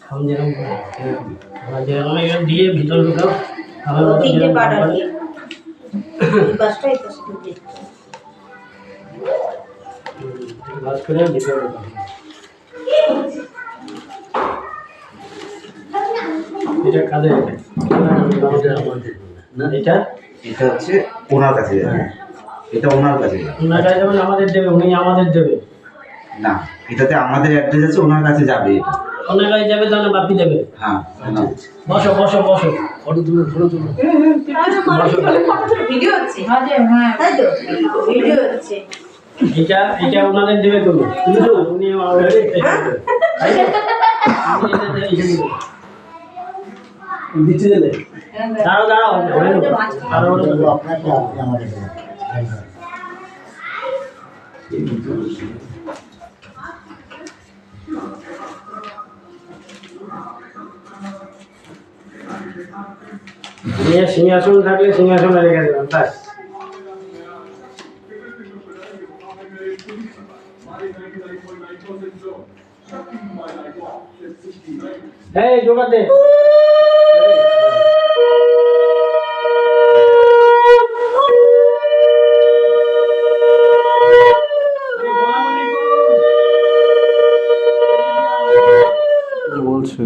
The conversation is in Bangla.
हम যেরকম যেরকম এটা দিয়ে ভিতরে ঢুকাও আমার মতো তিনটে যেরকম পার্ট আর করে কি এই পাশটা এই পাশটা দিতে ভাঁজ করে ভিতরে ঢুকাও এটা কাদের আমাদের না এটা এটা হচ্ছে ওনার কাছে যাবে এটা ওনার কাছে যাবে ওনার কাছে যেমন আমাদের দেবে উনি আমাদের দেবে না এটাতে আমাদের অ্যাড্রেস আছে ওনার কাছে যাবে এটা ওনার কাছে যাবে তাহলে বাপি দেবে হ্যাঁ বসো বসো বসো ফটো তুলো ভিডিও হচ্ছে হ্যাঁ তাই তো ভিডিও হচ্ছে এটা এটা ওনাদের দেবে তো উনি আমাদের তাই তো আমি এটা দিয়ে এসে দেবো দিচ্ছি দিলে দাঁড়াও দাঁড়াও ধরে নেবো আরো আপনাকে আপনি আমাকে দেবেন সিংহাসন থাকলে সিংহাসনে রেখে দেবেন ব্যাস এই জোগাড় দে